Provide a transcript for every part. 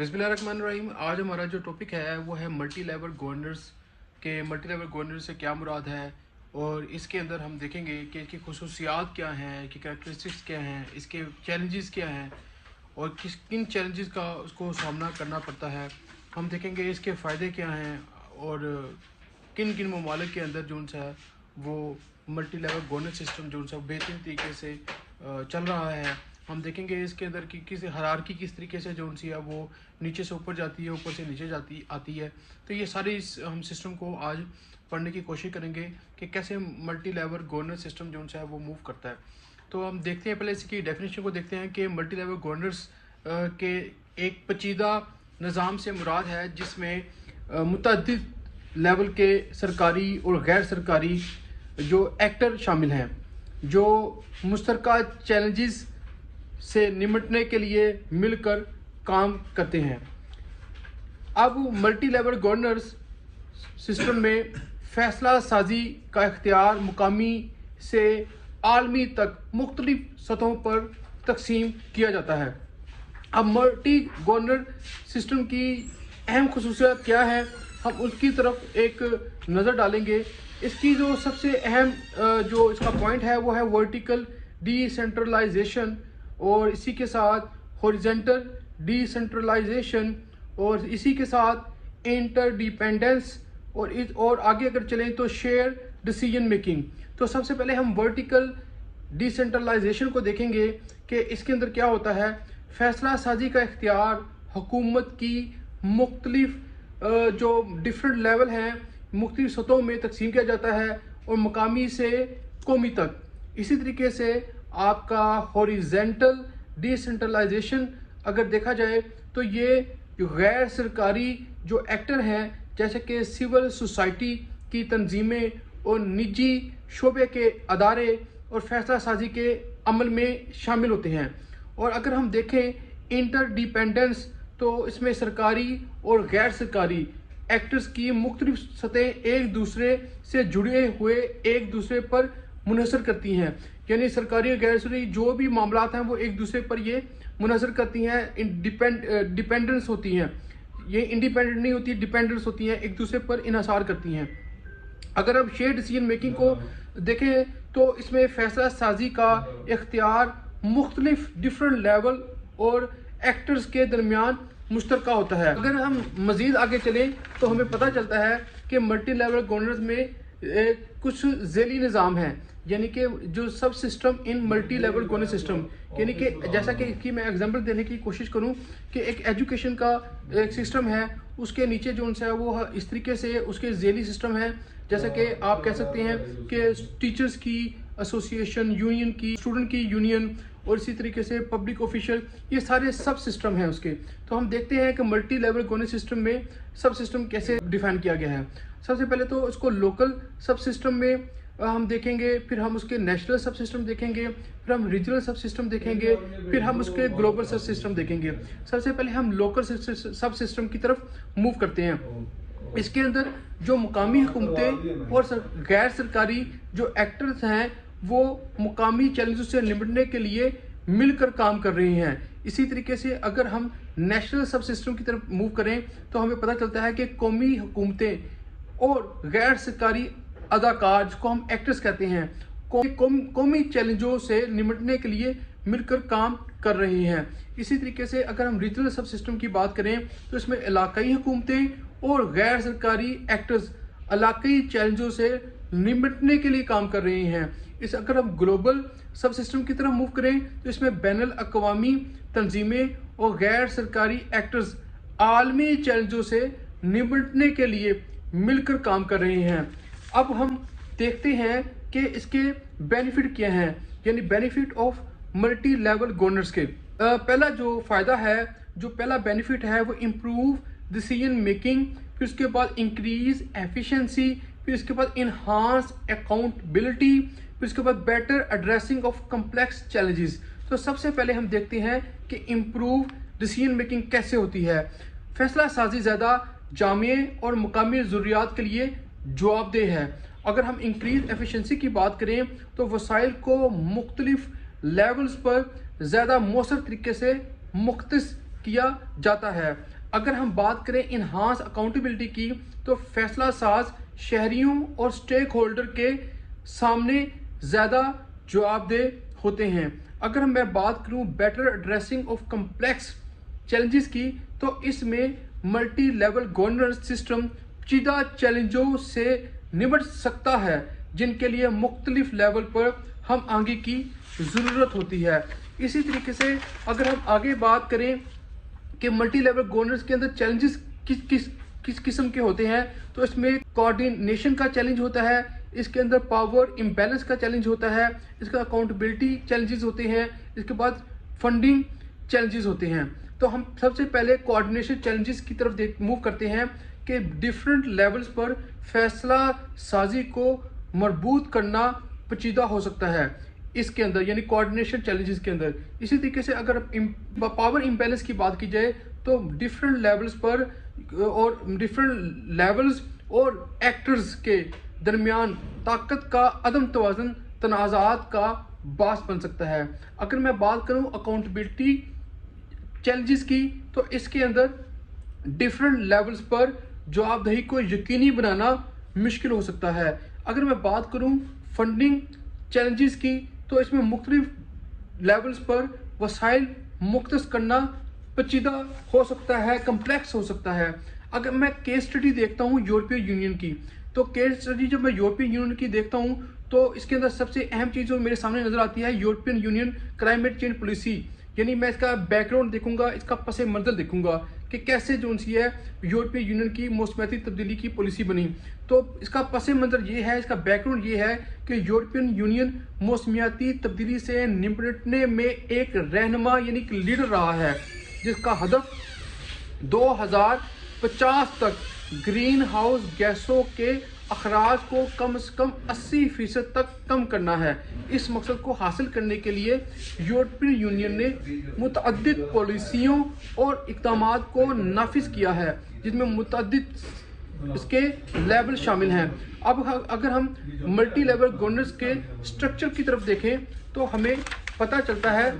बिस्मिल्लाहिर्रहमानिर्रहीम। आज हमारा जो टॉपिक है वो है मल्टी लेवल गवर्नर्स के मल्टी लेवल गवर्नर से क्या मुराद है, और इसके अंदर हम देखेंगे कि इसकी खुसूसियात क्या हैं, कि कैरेक्टरिस्टिक्स क्या हैं, इसके चैलेंजेस क्या हैं और किन चैलेंजेस का उसको सामना करना पड़ता है। हम देखेंगे इसके फ़ायदे क्या हैं और किन किन ममालिक के अंदर जो है वो मल्टी लेवल गवर्नेंस सिस्टम जो है बेहतरीन तरीके से चल रहा है। हम देखेंगे इसके अंदर की किस हायरार्की किस तरीके से जो है वो नीचे से ऊपर जाती है, ऊपर से नीचे आती है। तो ये सारी हम सिस्टम को आज पढ़ने की कोशिश करेंगे कि कैसे मल्टी लेवल गवर्नेंस सिस्टम जो है वो मूव करता है। तो हम देखते हैं, पहले इसकी डेफिनेशन को देखते हैं कि मल्टी लेवल गवर्नेंस के एक पेचीदा निज़ाम से मुराद है जिसमें मुतअद्दिद लेवल के सरकारी और गैर सरकारी जो एक्टर शामिल हैं, जो मुश्तरका चैलेंजेस से निपटने के लिए मिलकर काम करते हैं। अब मल्टी लेवल गवर्नेंस सिस्टम में फैसला साजी का इख्तियार मुकामी से आलमी तक मुख्तलिफ सतहों पर तकसीम किया जाता है। अब मल्टी गवर्नर सिस्टम की अहम खसूसियात क्या है, हम उसकी तरफ एक नज़र डालेंगे। इसकी जो सबसे अहम जो इसका पॉइंट है वो है वर्टिकल डिसेंट्रलाइजेशन, और इसी के साथ हॉरिजॉन्टल डिसेंट्रलाइजेशन, और इसी के साथ इंटरडिपेंडेंस, और आगे अगर चलें तो शेयर डिसीजन मेकिंग। तो सबसे पहले हम वर्टिकल डिसेंट्रलाइजेशन को देखेंगे कि इसके अंदर क्या होता है। फैसला साजी का इख्तियार हुकूमत की मुख्तलिफ जो डिफरेंट लेवल हैं मुख्तलिफ सतहों में तकसीम किया जाता है, और मकामी से कौमी तक। इसी तरीके से आपका हॉरिजॉन्टल डिसेंट्रलाइजेशन अगर देखा जाए तो ये जो गैर सरकारी जो एक्टर हैं जैसे कि सिविल सोसाइटी की तंजीमें और निजी शोबे के अदारे और फैसला साजी के अमल में शामिल होते हैं। और अगर हम देखें इंटरडिपेंडेंस, तो इसमें सरकारी और गैर सरकारी एक्टर्स की मुख्तलिफ सतहें एक दूसरे से जुड़े हुए एक दूसरे पर मुनहसर करती हैं, यानी सरकारी और गैर सरकारी जो भी मामलात हैं वो एक दूसरे पर ये मुनहसर करती हैं। डिपेंडेंस होती हैं, ये इंडिपेंडेंट नहीं होती, डिपेंडेंस होती हैं, एक दूसरे पर इन्हसार करती हैं। अगर हम शेयर डिसीजन मेकिंग को देखें तो इसमें फैसला साजी का इख्तियार मुख्तलिफ डिफरेंट लेवल और एक्टर्स के दरमियान मुश्तरका होता है। अगर हम मज़ीद आगे चलें तो हमें पता चलता है कि मल्टी लेवल गवर्नेंस में कुछ ज़ैली निज़ाम हैं, यानी कि जो सब system in multi level governance system, यानी कि जैसा कि इसकी मैं एग्जांपल देने की कोशिश करूं कि एक एजुकेशन का एक सिस्टम है, उसके नीचे जो है वो इस तरीके से उसके ज़ैली सिस्टम है। जैसे कि आप कह सकते हैं कि टीचर्स की एसोसिएशन, यूनियन की, स्टूडेंट की यूनियन, और इसी तरीके से पब्लिक ऑफिशियल, ये सारे सब सिस्टम हैं उसके। तो हम देखते हैं कि मल्टी लेवल गवर्नेंस सिस्टम में सब सिस्टम कैसे डिफाइन किया गया है। सबसे पहले तो इसको लोकल सब सिस्टम में हम देखेंगे, फिर हम उसके नेशनल सब सिस्टम देखेंगे, फिर हम रीजनल सब सिस्टम देखेंगे, फिर हम उसके ग्लोबल सब सिस्टम देखेंगे। सबसे पहले हम लोकल सब सिस्टम की तरफ मूव करते हैं। इसके अंदर जो मुकामी हुकूमतें और गैर सरकारी जो एक्टर्स हैं वो मुकामी चैलेंजों से निपटने के लिए मिलकर काम कर रहे हैं। इसी तरीके से अगर हम नेशनल सब सिस्टम की तरफ मूव करें तो हमें पता चलता है कि कौमी हुकूमतें और गैर सरकारी अदाकार, जिसको हम एक्टर्स कहते हैं, कौमी चैलेंजों से निपटने के लिए मिलकर काम कर रहे हैं। इसी तरीके से अगर हम रीजनल सब सिस्टम की बात करें तो इसमें इलाकाई हुकूमतें और गैर सरकारी एक्टर्स इलाकाई चैलेंजों से निपटने के लिए काम कर रहे हैं। अगर हम ग्लोबल सब सिस्टम की तरफ मूव करें तो इसमें बैनुल अक़वामी तंजीमें और गैर सरकारी एक्टर्स आलमी चैलेंजों से निपटने के लिए मिलकर काम कर रहे हैं। अब हम देखते हैं कि इसके बेनिफिट क्या हैं, यानी benefit of multi level governance के। पहला जो फ़ायदा है, जो पहला बेनिफिट है वो इम्प्रूव डिसीजन मेकिंग, फिर उसके बाद इंक्रीज एफिशिएंसी, फिर इसके बाद इन्हांस अकाउंटेबिलिटी, फिर इसके बाद better addressing of complex challenges. तो सबसे पहले हम देखते हैं कि इम्प्रूव डिसीजन मेकिंग कैसे होती है। फैसला साजी ज़्यादा जामिया और मुकामी ज़रूरियात के लिए जवाबदेह है। अगर हम इंक्रीज एफिशिएंसी की बात करें तो वसाइल को मुख्तलिफ लेवल्स पर ज़्यादा मौसर तरीके से मुख्तस کیا جاتا ہے۔ اگر ہم بات کریں انہانس اکاؤنٹیبلٹی کی تو فیصلہ ساز شہریوں اور سٹیک ہولڈر کے سامنے زیادہ جواب دہ ہوتے ہیں۔ اگر میں بات کروں better addressing of complex challenges کی تو اس میں ملٹی لیول گورننس سسٹم پیچیدہ چیلنجوں سے نمٹ سکتا ہے جن کے لیے مختلف لیول پر ہم آہنگی کی ضرورت ہوتی ہے۔ اسی طریقے سے اگر ہم آگے بات کریں کہ ملٹی لیول گورننس کے اندر چیلنجز کس قسم کے ہوتے ہیں تو اس میں کوآرڈینیشن کا چیلنج ہوتا ہے، اس کے اندر پاور امبیلنس کا چیلنج ہوتا ہے، اس کا اکاؤنٹیبلٹی چیلنجز ہوتے ہیں، اس کے بعد فنڈنگ چیلنجز ہوتے ہیں۔ تو ہم سب سے پہلے کوآرڈینیشن چیلنجز کی طرف موو کرتے ہیں کہ ڈیفرنٹ لیولز پر فیصلہ سازی کو مربوط کرنا پیچیدہ ہو سکتا ہے اس کے اندر، یعنی کوآرڈینیشن چیلنجز کے اندر۔ اسی طریقے سے اگر پاور امبیلنس کی بات کی جائے تو ڈیفرنٹ لیولز پر اور ڈیفرنٹ لیولز اور ایکٹرز کے درمیان طاقت کا عدم توازن تنازعات کا باعث بن سکتا ہے۔ اگر میں بات کروں اکاؤنٹیبلٹی چیلنجز کی تو اس کے اندر ڈیفرنٹ لیولز پر جواب دہی کو یقینی بنانا مشکل ہو سکتا ہے۔ اگر میں بات کروں فنڈنگ چیلنجز کی تو اس میں مختلف لیولز پر وسائل مختص کرنا پیچیدہ ہو سکتا ہے، کمپلیکس ہو سکتا ہے۔ اگر میں کیس اسٹڈی دیکھتا ہوں یورپین یونین کی تو کیس اسٹڈی جب میں یورپین یونین کی دیکھتا ہوں تو اس کے اندر سب سے اہم چیز جو میرے سامنے نظر آتی ہے European union climate change policy, یعنی میں اس کا بیک گراؤنڈ دیکھوں گا، اس کا پس منظر دیکھوں گا کہ کیسے جو ہے یورپین یونین کی موسمیاتی تبدیلی کی پالیسی بنی۔ تو اس کا پس منظر یہ ہے، اس کا بیک گراؤنڈ یہ ہے کہ یورپین یونین موسمیاتی تبدیلی سے نمٹنے میں ایک رہنما یعنی کہ لیڈر رہا ہے، جس کا ہدف 2050 تک گرین ہاؤس گیسوں کے اخراج کو کم از کم 80% تک کم کرنا ہے۔ اس مقصد کو حاصل کرنے کے لیے یورپین یونین نے متعدد پالیسیوں اور اقدامات کو نافذ کیا ہے، جس میں متعدد اس کے لیول شامل ہیں۔ اب اگر ہم ملٹی لیول گورننس کے سٹرکچر کی طرف دیکھیں تو ہمیں پتہ چلتا ہے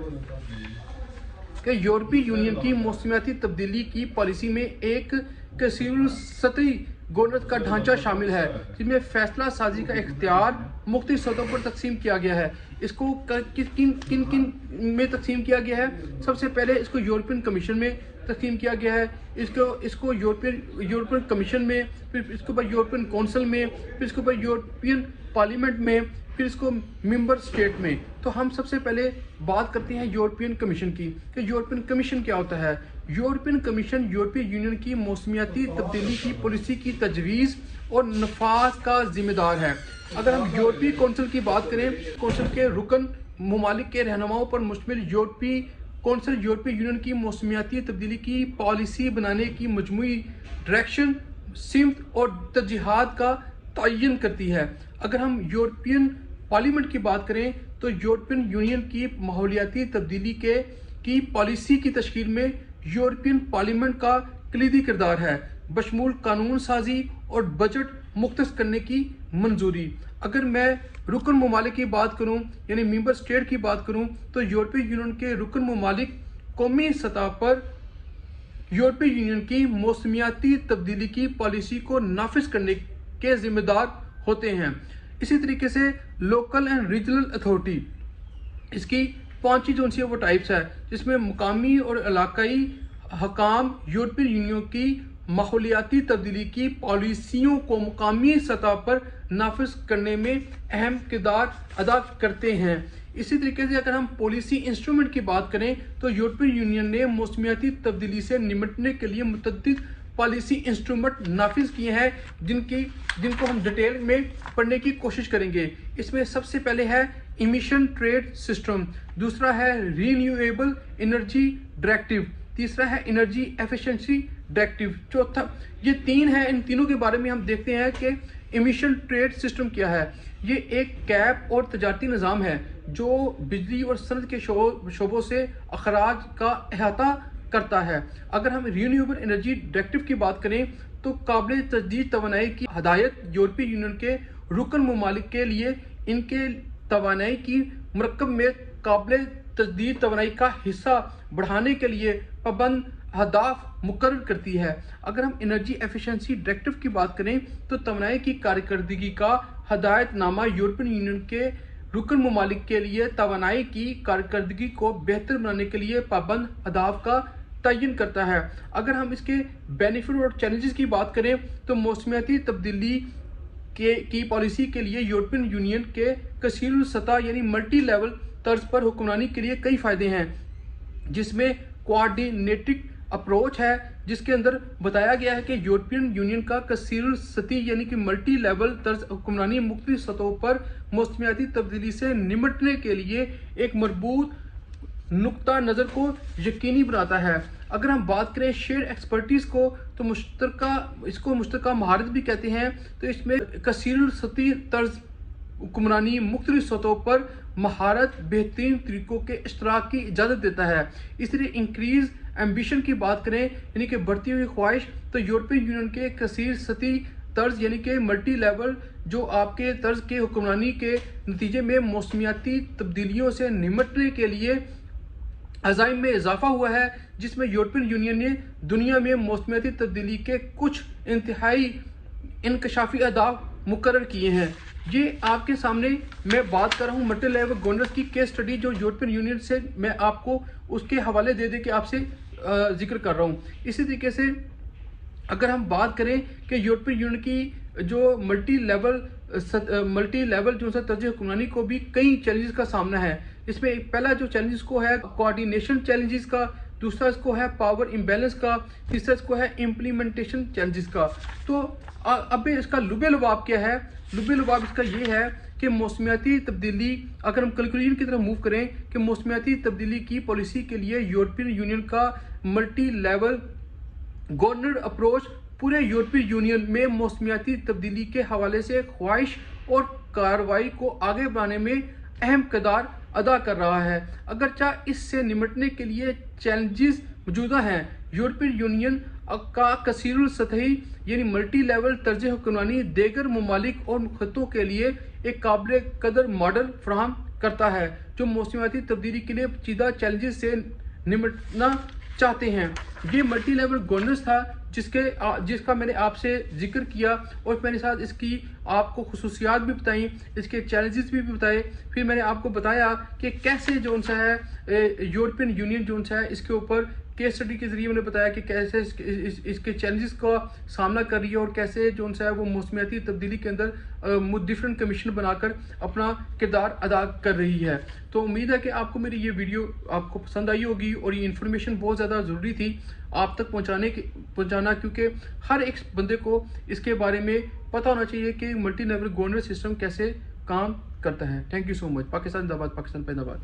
کہ یورپی یونین کی موسمیاتی تبدیلی کی پالیسی میں ایک کثیر سطحی گورننس کا ڈھانچہ شامل ہے، جس میں فیصلہ سازی کا اختیار مختلف سطحوں پر تقسیم کیا گیا ہے۔ اس کو کن میں تقسیم کیا گیا ہے؟ سب سے پہلے اس کو یورپین کمیشن میں تقسیم کیا گیا ہے، اس کو یورپین کمیشن میں، پھر اس کے اوپر یورپین کونسل میں، پھر اس کے اوپر یورپین پارلیمنٹ میں، پھر اس کو ممبر اسٹیٹ میں۔ تو ہم سب سے پہلے بات کرتے ہیں یورپین کمیشن کی کہ یورپین کمیشن کیا ہوتا ہے۔ یورپین کمیشن یورپین یونین کی موسمیاتی تبدیلی کی پالیسی کی تجویز اور نفاذ کا ذمہ دار ہے۔ اگر ہم یورپی کونسل کی بات کریں، کونسل کے رکن ممالک کے رہنماؤں پر مشتمل یورپی کونسل یورپی یونین کی موسمیاتی تبدیلی کی پالیسی بنانے کی مجموعی ڈائریکشن، سمت اور ترجیحات کا تعین کرتی ہے۔ اگر ہم یورپین پارلیمنٹ کی بات کریں تو یورپین یونین کی ماحولیاتی تبدیلی کی پالیسی کی تشکیل میں یورپین پارلیمنٹ کا کلیدی کردار ہے، بشمول قانون سازی اور بجٹ مختص کرنے کی منظوری۔ اگر میں رکن ممالک کی بات کروں یعنی ممبر اسٹیٹ کی بات کروں تو یورپی یونین کے رکن ممالک قومی سطح پر یورپی یونین کی موسمیاتی تبدیلی کی پالیسی کو نافذ کرنے کے ذمہ دار ہوتے ہیں۔ اسی طریقے سے لوکل اینڈ ریجنل اتھارٹی، اس کی 5 جو سی وہ ٹائپس ہے، جس میں مقامی اور علاقائی حکام یورپی یونین کی ماحولیاتی تبدیلی کی پالیسیوں کو مقامی سطح پر نافذ کرنے میں اہم کردار ادا کرتے ہیں۔ اسی طریقے سے اگر ہم پالیسی انسٹرومنٹ کی بات کریں تو یورپین یونین نے موسمیاتی تبدیلی سے نمٹنے کے لیے متعدد پالیسی انسٹرومنٹ نافذ کیے ہیں، جن کو ہم ڈیٹیل میں پڑھنے کی کوشش کریں گے۔ اس میں سب سے پہلے ہے ایمیشن ٹریڈ سسٹم، دوسرا ہے رینیویبل انرجی ڈائریکٹیو، تیسرا ہے انرجی ایفیشنسی ڈائریکٹیو، چوتھا یہ 3 ہیں۔ ان تینوں کے بارے میں ہم دیکھتے ہیں کہ ایمیشن ٹریڈ سسٹم کیا ہے۔ یہ ایک کیپ اور تجارتی نظام ہے جو بجلی اور صنعت کے شعبوں سے اخراج کا احاطہ کرتا ہے۔ اگر ہم رینیویبل انرجی ڈائریکٹیو کی بات کریں تو قابل تجدید توانائی کی ہدایت یورپی یونین کے رکن ممالک کے لیے ان کے توانائی کی مرکب میں قابل तजदीद तवानाई का हिस्सा बढ़ाने के लिए पाबंद अहदाफ मुकर्रर करती है। अगर हम एनर्जी एफिशिएंसी डायरेक्टिव की बात करें तो तवानाई की कारकर्दगी का हदायतनामा यूरोपियन यूनियन के रुकन ममालिक के लिए तवानाई की कारकर्दगी को बेहतर बनाने के लिए पाबंद अहदाफ का तयन करता है। अगर हम इसके बेनिफिट और चैलेंजेस की बात करें तो मौसमियाती तब्दीली की पॉलिसी के लिए यूरोपियन यूनियन के कसीर सतह यानी मल्टी लेवल तर्ज पर हुक्मरानी के लिए कई फ़ायदे हैं, जिसमें कोऑर्डिनेटेड अप्रोच है, जिसके अंदर बताया गया है कि यूरोपियन यूनियन का कसीर सतही यानी कि मल्टी लेवल तर्ज हुक्मरानी मुख्तलिफ सतहों पर मौसमियाती तब्दीली से निपटने के लिए एक मजबूत नुक्ता नज़र को यकीनी बनाता है। अगर हम बात करें शेयर एक्सपर्टीज़ को तो मुश्तरका महारत भी कहते हैं। तो इसमें कसीर सतही तर्ज हुक्मरानी मुख्तलिफ सतहों पर महारत बेहतरीन तरीकों के इश्तराक की इजाज़त देता है। इसलिए इंक्रीज एम्बिशन की बात करें यानी कि बढ़ती हुई ख्वाहिश, तो यूरोपियन यूनियन के कसीर सतही तर्ज यानी कि मल्टी लेवल जो आपके तर्ज के हुक्मरानी के नतीजे में मौसमियाती तब्दीलियों से निपटने के लिए अज़ाइम में इजाफा हुआ है, जिसमें यूरोपियन यूनियन ने दुनिया में मौसमियाती तब्दीली के कुछ इंतहाई इंकशाफी अहदाफ मुकर्रर किए हैं। ये आपके सामने मैं बात कर रहा हूँ मल्टी लेवल गवर्नेंस की केस स्टडी जो यूरोपियन यूनियन से मैं आपको उसके हवाले दे के आपसे जिक्र कर रहा हूँ। इसी तरीके से अगर हम बात करें कि यूरोपियन यूनियन की जो मल्टी लेवल जो है तर्ज हुक्मरानी को भी कई चैलेंजेस का सामना है। इसमें पहला जो चैलेंजेस को है कोऑर्डिनेशन चैलेंजेस का, दूसरा इसको है पावर इम्बैलेंस का, तीसरा इसको है इम्प्लीमेंटेशन चैलेंजेस का। तो अब इसका लुबे लुबाब क्या है? लुबे लुबाब इसका ये है कि मौसमियाती तब्दीली, अगर हम कंक्लूजन की तरफ मूव करें कि मौसमियाती तब्दीली की पॉलिसी के लिए यूरोपियन यूनियन का मल्टी लेवल गवर्नर अप्रोच पूरे यूरोपीय यूनियन में मौसमियाती तब्दीली के हवाले से ख्वाहिश और कार्रवाई को आगे बढ़ाने में अहम किरदार अदा कर रहा है। अगरचा इससे निपटने के लिए चैलेंजेस मौजूदा हैं, यूरोपीय यूनियन का कसीरुल सतही यानी मल्टी लेवल तर्ज हुक्मरानी देगर ममालिक और खत्तों के लिए एक काबिल कदर मॉडल फराहम करता है जो मौसमियाती तब्दीली के लिए पेचीदा चैलेंजेस से निपटना चाहते हैं। ये मल्टी लेवल गवर्नेंस था जिसका मैंने आपसे जिक्र किया और मैंने साथ इसकी आपको खुसूसियात भी बताई, इसके चैलेंजेस भी बताए। फिर मैंने आपको बताया कि कैसे जो सा है यूरोपियन यूनियन जो सा है इसके ऊपर केस स्टडी के जरिए मैंने बताया कि कैसे इसके चैलेंजेस का सामना कर रही है और कैसे जो सा है वो मौसमियाती तब्दीली के अंदर डिफरेंट कमीशन बनाकर अपना किरदार अदा कर रही है। तो उम्मीद है कि आपको मेरी ये वीडियो आपको पसंद आई होगी और ये इन्फॉर्मेशन बहुत ज़्यादा ज़रूरी थी आप तक पहुँचाना, क्योंकि हर एक बंदे को इसके बारे में पता होना चाहिए कि मल्टी लेवल गवर्नेंस सिस्टम कैसे काम करता है। Thank you so much. Pakistan जिंदाबाद, पाकिस्तान पैदाबाद।